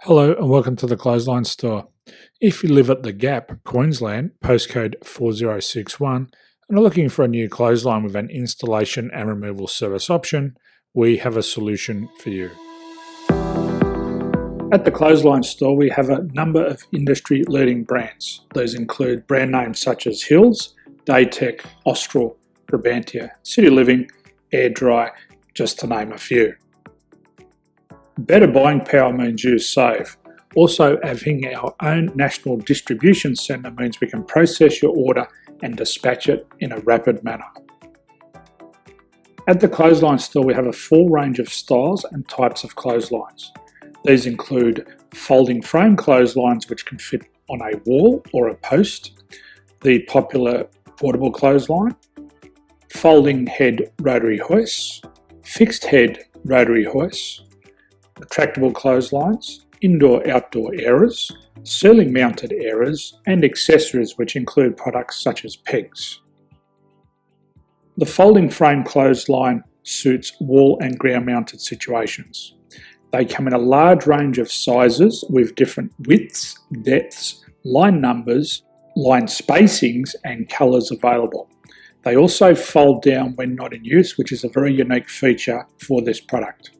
Hello and welcome to the Clothesline Store. If you live at the Gap, Queensland, postcode 4061, and are looking for a new clothesline with an installation and removal service option, we have a solution for you. At the Clothesline Store, we have a number of industry-leading brands. Those include brand names such as Hills, Daytech, Austral, Brabantia, City Living, Air Dry, just to name a few. Better buying power means you save. Also, having our own national distribution centre means we can process your order and dispatch it in a rapid manner. At the Clothesline Store, we have a full range of styles and types of clotheslines. These include folding frame clotheslines which can fit on a wall or a post, the popular portable clothesline, folding head rotary hoists, fixed head rotary hoists, retractable clotheslines, indoor-outdoor airers, ceiling mounted airers, and accessories which include products such as pegs. The folding frame clothesline suits wall and ground mounted situations. They come in a large range of sizes with different widths, depths, line numbers, line spacings and colours available. They also fold down when not in use, which is a very unique feature for this product.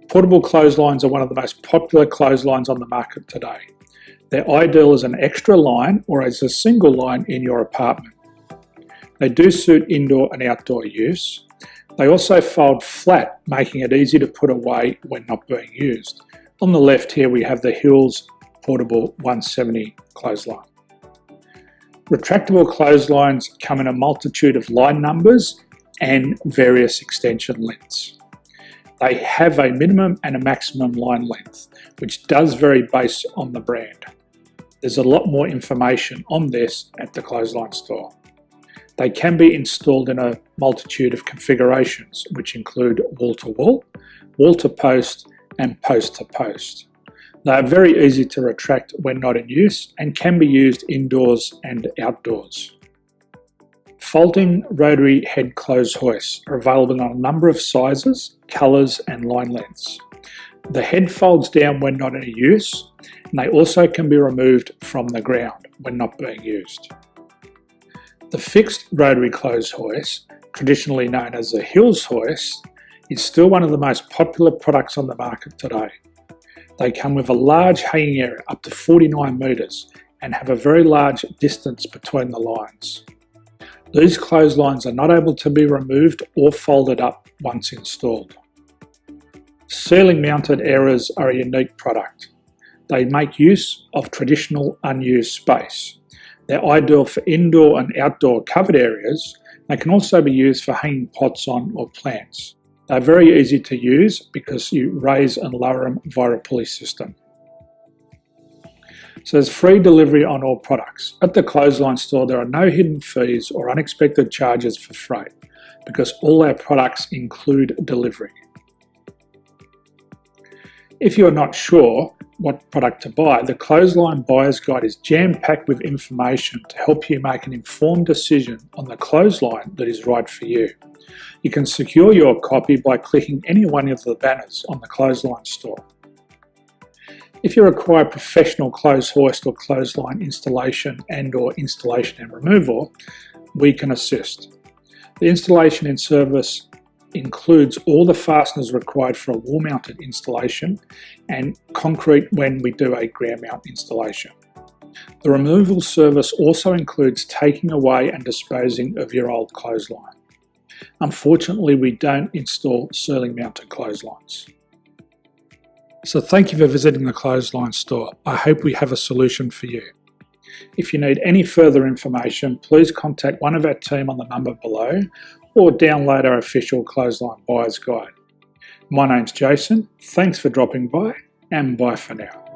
Portable clotheslines are one of the most popular clotheslines on the market today. They're ideal as an extra line or as a single line in your apartment. They do suit indoor and outdoor use. They also fold flat, making it easy to put away when not being used. On the left here we have the Hills Portable 170 clothesline. Retractable clotheslines come in a multitude of line numbers and various extension lengths. They have a minimum and a maximum line length, which does vary based on the brand. There's a lot more information on this at the Clothesline Store. They can be installed in a multitude of configurations, which include wall-to-wall, wall-to-post, and post-to-post. They are very easy to retract when not in use and can be used indoors and outdoors. Folding rotary head clothes hoists are available in a number of sizes, colours and line lengths. The head folds down when not in use, and they also can be removed from the ground when not being used. The fixed rotary clothes hoist, traditionally known as the Hills hoist, is still one of the most popular products on the market today. They come with a large hanging area up to 49 metres and have a very large distance between the lines. These clotheslines are not able to be removed or folded up once installed. Ceiling mounted airers are a unique product. They make use of traditional unused space. They're ideal for indoor and outdoor covered areas. They can also be used for hanging pots on or plants. They're very easy to use because you raise and lower them via a pulley system. So there's free delivery on all products. At the Clothesline Store, there are no hidden fees or unexpected charges for freight because all our products include delivery. If you're not sure what product to buy, the Clothesline Buyer's Guide is jam-packed with information to help you make an informed decision on the clothesline that is right for you. You can secure your copy by clicking any one of the banners on the Clothesline Store. If you require professional clothes hoist or clothesline installation and/or installation and removal, we can assist. The installation and service includes all the fasteners required for a wall-mounted installation and concrete when we do a ground mount installation. The removal service also includes taking away and disposing of your old clothesline. Unfortunately, we don't install ceiling mounted clotheslines. So thank you for visiting the Clothesline Store. I hope we have a solution for you. If you need any further information, please contact one of our team on the number below or download our official Clothesline Buyer's Guide. My name's Jason, thanks for dropping by and bye for now.